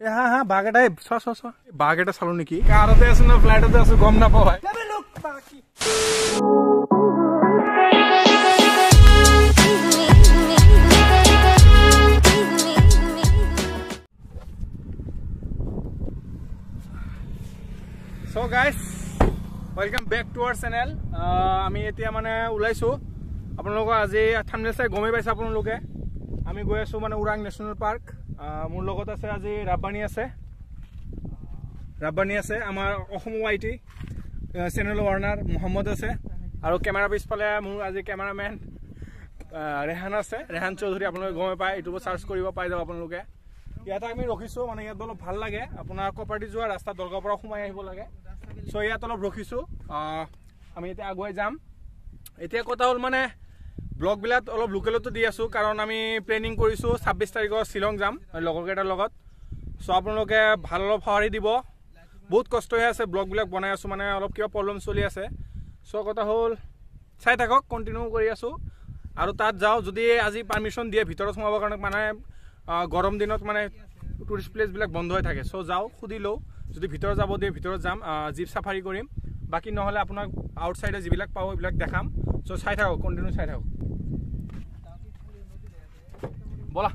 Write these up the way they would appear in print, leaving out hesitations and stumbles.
হা হা বাঘ এটা বাঘ এটা চালো নেকি কাৰতে আছো না ফ্লাইটতে আছো গম নাপাও ভাই So guys, welcome back to our channel. আমি এতিয়া মানে উলাইছো আপোনালোক আজি থাম্বনেল চাই গমে পাইছে আপোনালোকে আমি গৈ আছো মানে উৰাং ন্যাশনাল পাৰ্ক মোৰ লগত আছে আজি ৰাব্বানী আছে আমাৰ অসম ৱাইটি চেনেল ওয়াৰ্নাৰ মোহাম্মদ আছে আৰু কেমেৰা পিছফালে মোৰ আজি কেমেৰামেন ৰেহান আছে ৰেহান চৌধুৰী আপোনালোকে গমে পায় ইউটিউবত সাৰ্চ কৰিব পাই যাব আপোনালোকে ইয়াত আমি ৰখিছো মানে ইয়াত অলপ ভাল লাগে আপোনাৰ কপাৰটি যোৱা ৰাস্তা দলগাঁৱৰ পৰা সোমাই আহিব লাগে সো ইয়াত অলপ ৰখিছো আমি এতিয়া আগুৱাই যাম এতিয়া কথা হ'ল মানে ব্লগ বিলাক অলপ লোকেলতো দি আছো কাৰণ আমি প্লেনিং কৰিছো 26 তাৰিখৰ শিলং যাম লগৰ কেইটাৰ লগত সো আপোনালোকে ভাল অলপ সহাৰি দিব বহুত কষ্ট হৈ আছে ব্লগ বিলাক বনাই আছো মানে অলপ কিবা প্ৰবলেম চলি আছে সো কথা হ'ল চাই থাকক কন্টিনিউ কৰি আছো আৰু তাত যাও যদি আজি পাৰমিশন দিয়ে ভিতৰত সোমাবৰ কাৰণে মানে গৰম দিনত মানে টুৰিষ্ট প্লেস বিলাক বন্ধ হৈ থাকে সো যাও খুদি লও যদি ভিতৰত যাব দিয়ে ভিতৰত যাম জিপ সাফাৰি কৰিম বাকি নহলে আপোনাক আউটসাইডে যিবিলাক পাও এইবিলাক দেখাম সো চাই থাকক কন্টিনিউ চাই থাকক বলা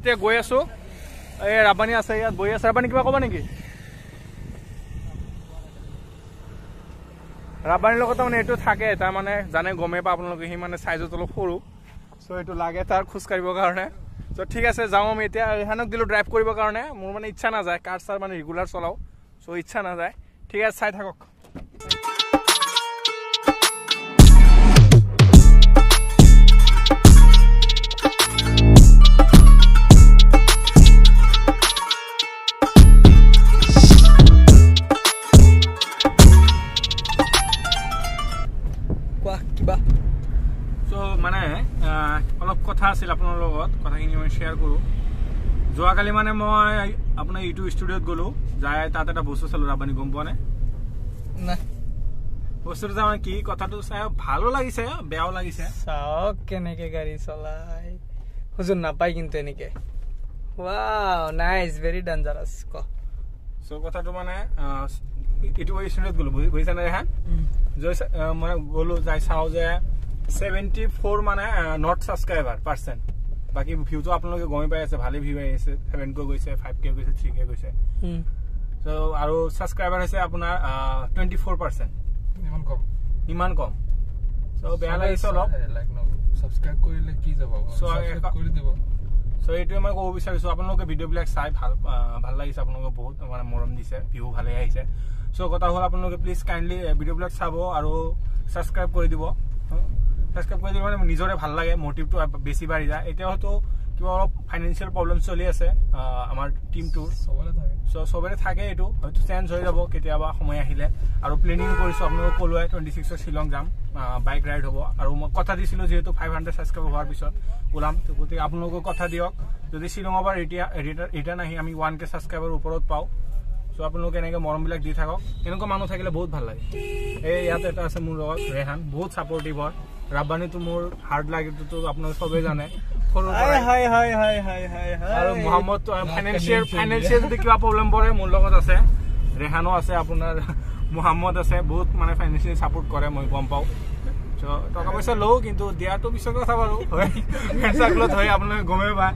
তে গৈ আছো এই ৰাব্বানী আছে ইয়াত বহি আছে ৰাব্বানী কিবা ক'বা নেকি ৰাব্বানীৰ লগত মানে এইটো থাকে তাৰ মানে জানে গমে পা আপোনালোকে হি মানে সাইজত অলপ সৰু সো এইটো লাগে তাৰ খোজ কাঢ়িবৰ কাৰণে সো ঠিক আছে যাও আমি এতিয়া ৰেহানক দিলো ড্ৰাইভ কৰিবৰ কাৰণে মোৰ মানে ইচ্ছা না যায় কাৰ সাৰ মানে ৰেগুলাৰ চলাও সো ইচ্ছা না যায় ঠিক আছে চাই থাকক মানে অলপ কথা আছিল আপোনাৰ লগত কথাখিনি মই শেয়াৰ কৰো যোৱাকালি মানে মই আপোনাৰ ইউটিউব ষ্টুডিঅ'ত গলো যাই তাত এটা বস্তু চালো ৰাব্বানী গম পোৱা না বস্তুটো মানে কি কথাটো চাই ভালো লাগিছে বেয়াও লাগিছে চাওক কেনেকে গাড়ী চলাই হুজুৰ নাপাই কিন্তু এনেকে ওয়াও নাইস ভেৰি ডেঞ্জাৰাস সো কথাটো মানে ইউটিউব ষ্টুডিঅ'ত গলো বুজিছা না ৰেহান মই গলো যাই চাও যে 74 মানে নট সাবস্ক্রাইবার পারসেন্ট বাকি ভিউ তো আপোনালোকে গমে পাই আছে ভালে ভিউ আহিছে 7k গৈছে 5k গৈছে 3k গৈছে সো আৰু সাবস্ক্ৰাইবাৰ আছে আপোনাৰ 24% ইমান কম সো বেয়া লাগিছে অলপ লাইক ন সাবস্ক্ৰাইব কৰিলে কি যাব সাবস্ক্ৰাইব কৰি দিব সো এইটো মই ক'ব বিচাৰিছো আপোনালোকে ভিডিও বিলাক চাই ভাল লাগিছে আপোনালোকে বহুত মানে মৰম দিছে ভিউ ভালে আহিছে সো কথা হ'ল আপোনালোকে প্লিজ কাইন্ডলি ভিডিও বিলাক চাব আৰু সাবস্ক্ৰাইব কৰি দিব সাবস্ক্ৰাইব কৰি দিলে মানে নিজৰে ভাল লাগে মোটিভটো বেছি বাঢ়ি যায় এতিয়া হয়তো কিবা অলপ ফাইনান্সিয়েল প্ৰবলেম চলি আছে আমাৰ টিমটোৰ সবৰে থাকে এইটো হয়তো চেঞ্জ হৈ যাব কেতিয়াবা সময় আহিলে আৰু প্লেনিং কৰিছো আপোনালোক কলোৱে 26 শিলং যাম বাইক ৰাইড হ'ব আৰু মই কথা দিছিলো যেহেতু 500 সাবস্ক্ৰাইব হোৱাৰ পিছত ওলাম গতিকে আপোনালোকক কথা দিয়ক যদি শিলঙৰ পৰা ৰিটাৰ্ণ আহি আমি 1k সাবস্ক্ৰাইবাৰ ওপৰত পাও সো আপোনালোকে এনেকৈ মৰম বিলাক দি থাকক এনেকুৱা মানুহ থাকিলে বহুত ভাল লাগে এই ইয়াত এটা আছে মোৰ লগত ৰেহান বহুত সাপোৰ্টিভ হয় ৰাব্বানী তো মোৰ হাৰ্ড লাগে তো আপোনালোক সবে জানে আৰু মোহাম্মদ তো ফাইনান্সিয়েল যদি কিবা প্ৰবলেম পৰে মোৰ লগত আছে ৰেহানো আছে আপোনাৰ মোহাম্মদ আছে বহুত মানে ফাইনান্সিয়েল সাপোৰ্ট কৰে মই গম পাও সো টকা পইচা লও কিন্তু দিয়াটো পিছৰ কথা বাৰু হয় ফ্ৰেণ্ডসকলত হয় আপোনালোকে গমে পায়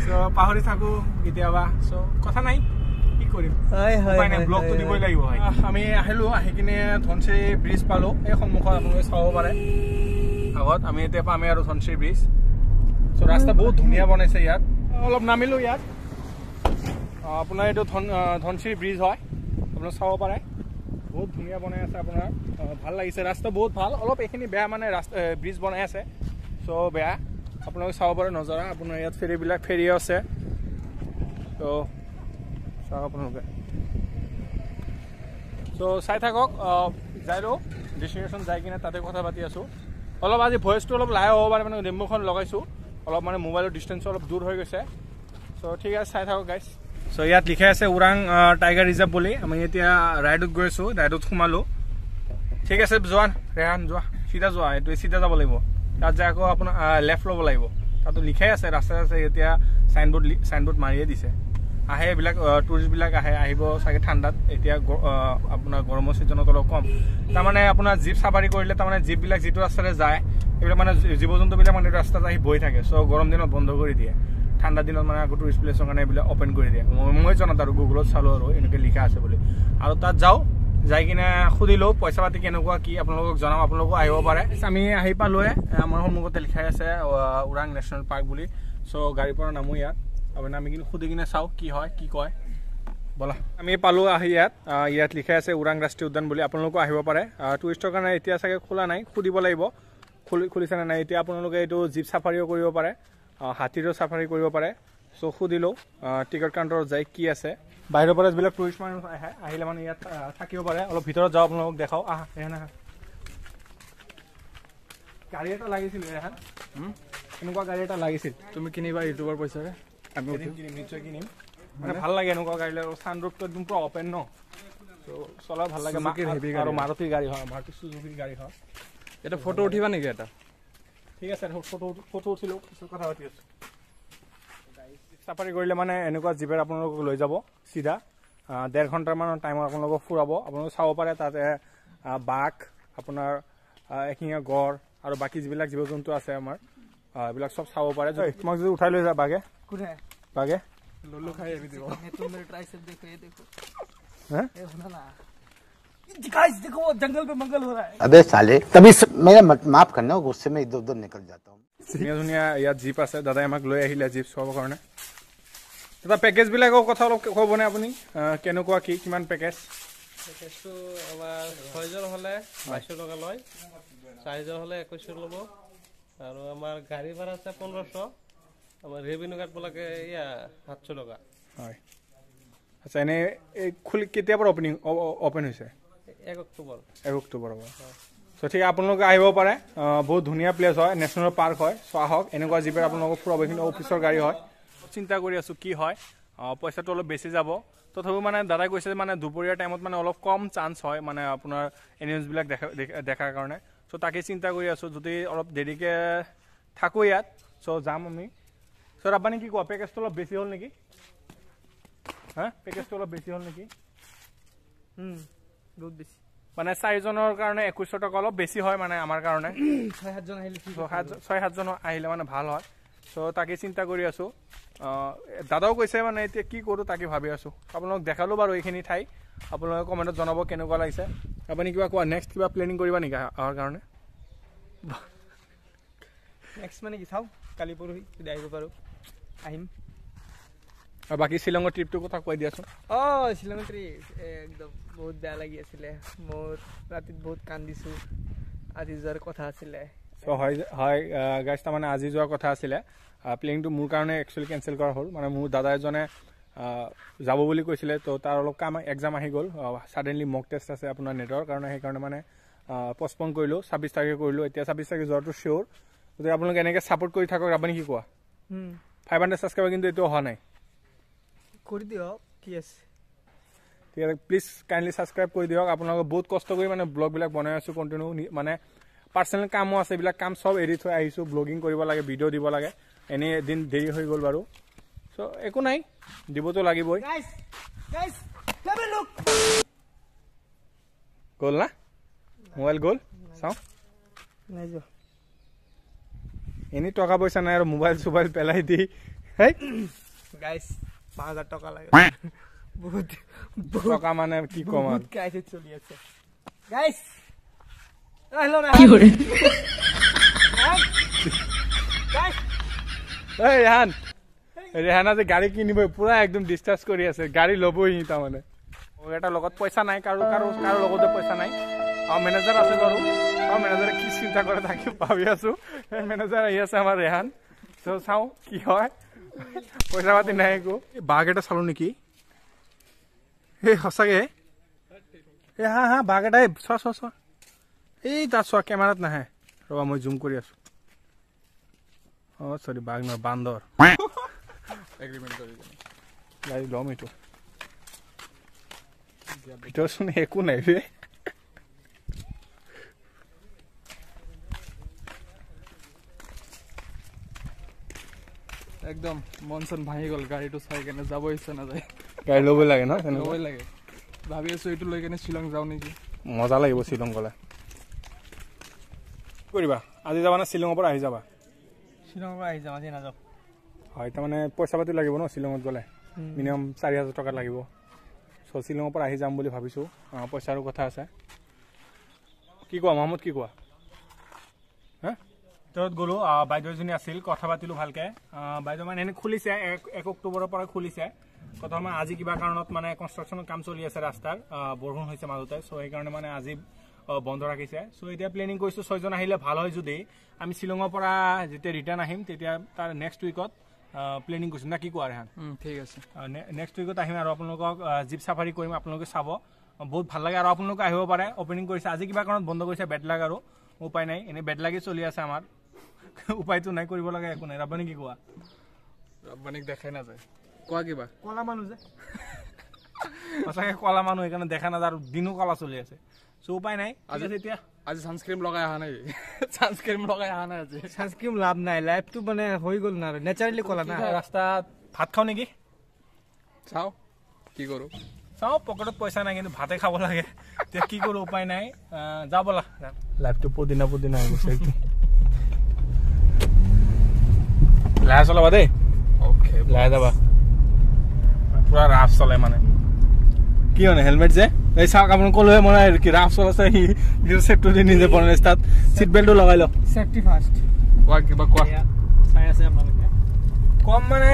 সো পাহৰি থাকো কেতিয়াবা সো কথা নাই কি কৰিম মানে ব্লগটো দিবই লাগিব হয় আমি আহিলো আহি কিনে ধনশ্ৰী ব্ৰিজ পালো এই সন্মুখত আপোনালোকে চাব পাৰে আগত আমি এতিয়া পামে আৰু ধনশ্ৰী ব্ৰিজ সো ৰাস্তা বহুত ধুনীয়া বনাইছে ইয়াত অলপ নামিলো ইয়াত আপোনাৰ এইটো ধনশ্ৰী ব্ৰিজ হয় আপোনালোকে চাব পাৰে বহুত ধুনীয়া বনাই আছে আপোনাৰ ভাল লাগিছে ৰাস্তা বহুত ভাল অলপ এইখিনি বেয়া মানে ব্ৰিজ বনাই আছে সো বেয়া আপোনালোকে চাব পাৰে নজৰা আপোনাৰ ইয়াত ফেৰী আছে তো চাওক আপোনালোকে সো চাই থাকক যাই লও ডেষ্টিনেশ্যন যাই কিনে তাতে কথা পাতি আছো অলপ আজি ভয়েসটো অলপ লাহে হ'ব পাৰে মানে ডেমোখন লগাইছো অলপ মানে মোবাইলৰ ডিষ্টেন্স অলপ দূৰ হৈ গৈছে সো ঠিক আছে চাই থাকক গাইজ সো ইয়াত লিখা আছে উৰাং টাইগাৰ ৰিজাৰ্ভ বুলি আমি এতিয়া ৰাইডত গৈছো ৰাইডত সোমালো ঠিক আছে যোৱা ৰেহান যোৱা চিধা যোৱা এইটো চিধা যাব লাগিব তাত যাই আকৌ আপোনাৰ লেফ্ট ল'ব লাগিব তাতো লিখাই আছে ৰাস্তাত আছে এতিয়া সাইনবোৰ্ড মাৰিয়ে দিছে আহে এইবিলাক টুৰিষ্টবিলাক আহিব চাগে ঠাণ্ডাত এতিয়া আপোনাৰ গৰমৰ ছিজনত অলপ কম তাৰমানে আপোনাৰ জীপ চাফাৰী কৰিলে তাৰমানে জীপবিলাক যিটো ৰাস্তাৰে যায় এইবিলাক মানে জীৱ জন্তুবিলাক মানে ৰাস্তাত আহি বহি থাকে চ' গৰম দিনত বন্ধ কৰি দিয়ে ঠাণ্ডা দিনত মানে আকৌ টুৰিষ্ট প্লেচৰ কাৰণে এইবিলাক অপেন কৰি দিয়ে মই জনাত আৰু গুগলত চালোঁ আৰু এনেকৈ লিখা আছে বুলি আৰু তাত যাওঁ যাই কিনে সুধিলোঁ পইচা পাতি কেনেকুৱা কি আপোনালোকক জনাম আপোনালোকো আহিব পাৰে আমি আহি পালোঁৱে আমাৰ সন্মুখতে লিখাই আছে ওৰাং নেশ্যনেল পাৰ্ক বুলি চ' গাড়ীৰ পৰা নামো ইয়াত আপোনাৰ আমি কিন্তু সুধি কিনে চাওঁ কি হয় কি কয় বলা আমি পালোঁ আহি ইয়াত লিখাই আছে ওৰাং ৰাষ্ট্ৰীয় উদ্যান বুলি আপোনালোকো আহিব পাৰে টুৰিষ্টৰ কাৰণে এতিয়া চাগে খোলা নাই সুধিব লাগিব খুলিছে নে নাই এতিয়া আপোনালোকে এইটো জীপ চাফাৰীও কৰিব পাৰে হাতীৰো চাফাৰী কৰিব পাৰে চ' সুধিলোঁ টিকট কাউণ্টাৰত যাই কি আছে বাহিৰৰ পৰা যিবিলাক টুৰিষ্ট মানুহ আহিলে মানে ইয়াত থাকিব পাৰে অলপ ভিতৰত যাওঁ আপোনালোকক দেখাওঁ ৰেহান গাড়ী এটা লাগিছিল ৰেহান এনেকুৱা গাড়ী এটা লাগিছিল তুমি কিনিবা ইউটিউবৰ পইচাৰে আমি কিনিম নিশ্চয় কিনিম মানে ভাল লাগে এনেকুৱা গাড়ী লাগে ছানৰুফটো একদম পুৰা অপেন ন ত' চলাও ভাল লাগে আৰু মাৰুতিৰ গাড়ী হয় মাৰুতি চুজুকিৰ গাড়ী হয় এটা ফটো উঠিবা নেকি এটা ঠিক আছে ফটো উঠিলোঁ পিছত কথা পাতি আছোঁ চাফাৰী কৰিলে মানে এনেকুৱা জীপেৰে আপোনালোকক লৈ যাব চিধা 1.5 ঘণ্টামানৰ টাইমত আপোনালোকক ফুৰাব আপোনালোকে চাব পাৰে তাতে বাঘ আপোনাৰ এশিঙীয়া গড় আৰু বাকী যিবিলাক জীৱ জন্তু আছে আমাৰ এইবিলাক চব চাব পাৰে তোমাক যদি উঠাই লৈ যায় বাঘে লুলু খাই এৰি দিব देखो जंगल पे मंगल हो रहा है अबे साले कभी मेरा माफ करना गुस्से में इधर उधर निकल जाता हूँ ধুনীয়া ইয়াত জীপ আছে দাদাই আমাক লৈ আহিলে জীপ চোৱাৰ কাৰণে দাদা পেকেজবিলাকৰ কথা অলপ ক'বনে আপুনি কেনেকুৱা কি কিমান পেকেজটো আমাৰ 6জন হ'লে 2200 টকা লয় 4জন হ'লে 2100 ল'ব আৰু আমাৰ গাড়ী ভাড়া আছে 1500 আমাৰ ৰেভিনিউ কাৰ্ড বলাকে 700 টকা হয় আচ্ছা এনে কেতিয়াৰ পৰা অপেন হৈছে 1 অক্টোবৰ হ'ব চ' ঠিক আপোনালোকে আহিব পাৰে বহুত ধুনীয়া প্লেচ হয় নেশ্যনেল পাৰ্ক হয় চ' আহক এনেকুৱা জীপেৰে আপোনালোকক ফুৰাব এইখিনি অফিচৰ গাড়ী হয় চিন্তা কৰি আছোঁ কি হয় পইচাটো অলপ বেছি যাব তথাপিও মানে দাদাই কৈছে মানে দুপৰীয়া টাইমত মানে অলপ কম চান্স হয় মানে আপোনাৰ এনিমেলছবিলাক দেখাৰ কাৰণে চ' তাকে চিন্তা কৰি আছোঁ যদি অলপ দেৰিকৈ থাকোঁ ইয়াত চ' যাম আমি চ' আপুনি কি কোৱা পেকেজটো অলপ বেছি হ'ল নেকি পেকেজটো অলপ বেছি হ'ল নেকি বহুত বেছি মানে 4জনৰ কাৰণে 2100 টকা অলপ বেছি হয় মানে আমাৰ কাৰণে 6-7জন আহিলে 6-7জন আহিলে মানে ভাল হয় চ' তাকে চিন্তা কৰি আছোঁ দাদাও কৈছে মানে এতিয়া কি কৰোঁ তাকে ভাবি আছোঁ আপোনালোকক দেখালোঁ বাৰু এইখিনি ঠাই আপোনালোকে কমেণ্টত জনাব কেনেকুৱা লাগিছে আপুনি কিবা কোৱা নেক্সট কিবা প্লেনিং কৰিবা নেকি অহাৰ কাৰণে নেক্সট মানে কি চাওঁ কালি পৰহি যদি আহিব পাৰোঁ আহিম আৰু বাকী শ্বিলঙৰ ট্ৰিপটোৰ কথা কৈ দিয়াচোন শ্বিলঙৰ ট্ৰিপ একদম বহুত বেয়া লাগি আছিলে মোৰ ৰাতিত বহুত কান্দিছোঁ আজি যোৱাৰ কথা আছিলে চ' হয় গাইজ তাৰমানে আজি যোৱাৰ কথা আছিলে প্লেনিংটো মোৰ কাৰণে একচুৱেলি কেঞ্চেল কৰা হ'ল মানে মোৰ দাদা এজনে যাব বুলি কৈছিলে ত' তাৰ অলপ কাম এক্সাম আহি গ'ল ছাডেনলি মক টেষ্ট আছে আপোনাৰ নেটৰ কাৰণে সেইকাৰণে মানে পষ্টপন কৰিলোঁ 26 তাৰিখে কৰিলোঁ এতিয়া 26 তাৰিখে যোৱাটো চিয়'ৰ গতিকে আপোনালোকে এনেকৈ ছাপোৰ্ট কৰি থাকক আপুনি কি কোৱা 500 ছাবস্ক্ৰাইবাৰ কিন্তু এইটো অহা নাই কৰি দিয়ক কি আছে ঠিক আছে প্লিজ কাইণ্ডলি ছাবস্ক্ৰাইব কৰি দিয়ক আপোনালোকে বহুত কষ্ট কৰি মানে ব্লগবিলাক বনাই আছোঁ কণ্টিনিউ মানে পাৰ্চনেল কামো আছে এইবিলাক কাম চব এৰি থৈ আহিছোঁ ব্লগিং কৰিব লাগে ভিডিঅ' দিব লাগে এনেই এদিন দেৰি হৈ গ'ল বাৰু চ' একো নাই দিবতো লাগিবই গ'ল না মোবাইল গ'ল চাওঁ এনেই টকা পইচা নাই আৰু মোবাইল চোবাইল পেলাই দি হেই গাইছ 5000 টকা লাগে বহুত টকা মানে কি কম আৰু ক্ৰাইচিছ চলি আছে গাইছ হেল্ল' না ৰেহানা যে গাড়ী কিনিব পুৰা একদম ডিছকাছ কৰি আছে গাড়ী ল'বই তাৰমানে এটা লগত পইচা নাই কাৰো লগতে পইচা নাই মেনেজাৰ আছে বাৰু মেনেজাৰে কি চিন্তা কৰে তাকে ভাবি আছোঁ মেনেজাৰ আহি আছে আমাৰ ৰেহান চ' চাওঁ কি হয় পইচা পাতি নাই একো বাঘ এটা চালোঁ নেকি এই সঁচাকৈ হা বাঘ এটা চোৱা এই তাত চোৱা কেমেৰাত নাহে ৰ'বা মই জুম কৰি আছোঁ চৰি বাঘ নহয় বান্দৰ এগ্ৰিমেণ্ট কৰি গাড়ী ল'ম এইটো ভিতৰচোন একো নাই ৰে একদম মন চন ভাঙি গ'ল গাড়ীটো চাই কেনে যাব ইচ্ছা নাযায় গাড়ী ল'বই লাগে ন ল'বই লাগে ভাবি আছো এইটো লৈ কেনে শ্বিলং যাওঁ নেকি মজা লাগিব শ্বিলং গ'লে কৰিবা আজি যাবা না শ্বিলঙৰ পৰা আহি যাবা শ্বিলঙৰ পৰা আহি যাম আজি নাযাওঁ হয় তাৰমানে পইচা পাতি লাগিব ন শ্বিলঙত গ'লে মিনিমাম 4,000 টকা লাগিব চ' শ্বিলঙৰ পৰা আহি যাম বুলি ভাবিছোঁ পইচাৰো কথা আছে কি কোৱা মহম্মদ কি কোৱা হা ভিতৰত গ'লোঁ বাইদেউ এজনী আছিল কথা পাতিলোঁ ভালকৈ বাইদেউ মানে এনে খুলিছে 1 অক্টোবৰৰ পৰা খুলিছে কথা মানে আজি কিবা কাৰণত মানে কনষ্ট্ৰাকশ্যনৰ কাম চলি আছে ৰাস্তাৰ বৰষুণ হৈছে মাজতে চ' সেইকাৰণে মানে আজি বন্ধ ৰাখিছে চ' এতিয়া প্লেনিং কৰিছোঁ 6 জন আহিলে ভাল হয় যদি আমি শ্বিলঙৰ পৰা যেতিয়া ৰিটাৰ্ণ আহিম তেতিয়া তাৰ নেক্সট উইকত প্লেনিং কৰিছোঁ না কি কোৱা ৰেহান ঠিক আছে নেক্সট উইকত আহিম আৰু আপোনালোকক জীপ চাফাৰী কৰিম আপোনালোকে চাব বহুত ভাল লাগে আৰু আপোনালোকে আহিব পাৰে অপেনিং কৰিছে আজি কিবা কাৰণত বন্ধ কৰিছে বেড লাগ আৰু উপায় নাই এনেই বেড লাগি চলি আছে আমাৰ উপায়টো নাই কৰিব লাগে একো নাই ৰাব্বানী কি কোৱা ৰাব্বানীক দেখাই নাযায় কোৱা কিবা কলা মানুহ যে সঁচাকৈ কলা মানুহ সেইকাৰণে দেখা নাযায় আৰু দিনো কলা চলি আছে চ' উপায় নাই আজি এতিয়া আজি ছানস্ক্ৰীম লগাই অহা নাই ছানস্ক্ৰীম লগাই অহা নাই আজি ছানস্ক্ৰীম লাভ নাই লাইফটো মানে হৈ গ'ল না আৰু নেচাৰেলি ক'লা না ৰাস্তাত ভাত খাওঁ নেকি চাওঁ কি কৰোঁ চাওঁ পকেটত পইচা নাই কিন্তু ভাতে খাব লাগে এতিয়া কি কৰোঁ উপায় নাই যাওঁ ব'লা লাইফটো পুদিনা হৈ গৈছে একদম লাহে চলাবা দেই অ'কে লাহে যাবা পুৰা ৰাফ চলে মানে কি মানে হেলমেট যে এই চাওক আপুনি ক'লোৱে মানে কি ৰাফ চলাইছে সি নিজৰ চেফটো দি নিজে বনাই তাত চিট বেল্টটো লগাই লওক চেফটি ফাৰ্ষ্ট কোৱা কিবা কোৱা চাই আছে আপোনালোকে কম মানে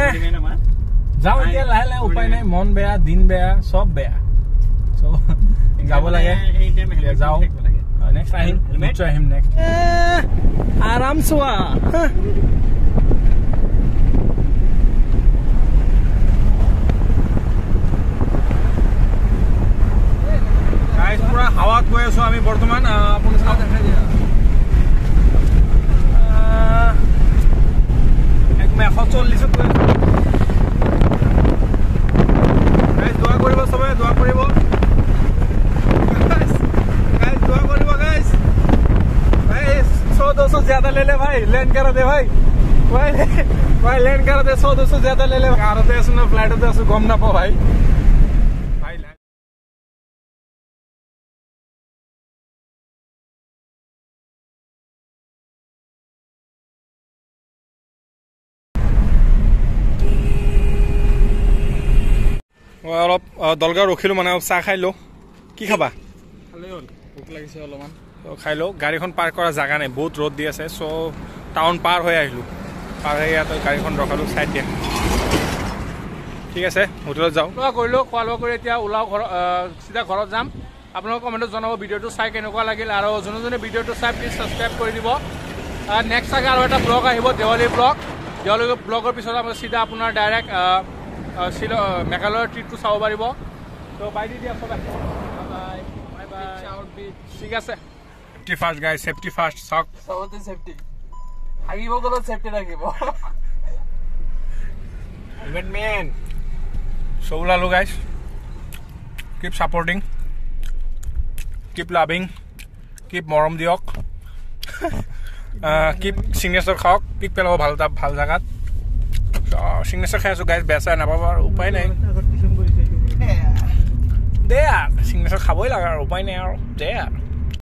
যাওঁ এতিয়া লাহে লাহে উপায় নাই মন বেয়া দিন বেয়া চব বেয়া যাব লাগে যাওঁ নেক্সট আহিম নিশ্চয় আহিম নেক্সট আৰাম চোৱা পুৰা হাৱাত গৈ আছো আমি বৰ্তমান আপুনি একদম 140 গৈ আছো দোৱা কৰিব চবে দোৱা কৰিব दुआ करिबो गाइस भाई 100-200 ज्यादा ले ले भाई लैंड करा दे भाई लैंड करा दे 100-200 ज्यादा ले ले कारते असु ना फ्लाइटते असु गम ना पा भाई অলপ দলগাঁও ৰখিলোঁ মানে চাহ খাই লওঁ কি খাবা ভোক লাগিছে অলপমান খাই লওঁ গাড়ীখন পাৰ্ক কৰা জেগা নাই বহুত ৰ'দ দি আছে চ' টাউন পাৰ হৈ আহিলোঁ পাৰ হৈ ইয়াত গাড়ীখন ৰখালোঁ চাইড দিয়া ঠিক আছে হোটেলত যাওঁ কৰিলোঁ খোৱা লোৱা কৰি এতিয়া ওলাওঁ চিধা ঘৰত যাম আপোনালোকে কমেণ্টত জনাব ভিডিঅ'টো চাই কেনেকুৱা লাগিল আৰু যোনে যোনে ভিডিঅ'টো চাই প্লিজ ছাবস্ক্ৰাইব কৰি দিব নেক্সট চাগে আৰু এটা ব্লগ আহিব দেৱালী ব্লগৰ পিছত আমি চিধা আপোনাৰ ডাইৰেক্ট মেঘালয়ৰ ট্ৰিপটো চাব পাৰিব ত' বাই দি দিয়া চবে ঠিক আছে safety first guys safety first চাওক চবতে সেফটি হাগিব গ'লে সেফটি লাগিব হেলমেট মেন চ' ওলালোঁ guys keep supporting keep loving keep মৰম দিয়ক কিপ চিগনেচাৰ খাওক পিক পেলাব ভাল জেগাত চিগনেচাৰ খাই আছোঁ গাইজ বেয়া চাই নাপাব আৰু উপায় নাই দে আৰু চিগনেচাৰ খাবই লাগে আৰু উপায় নাই আৰু দে আৰু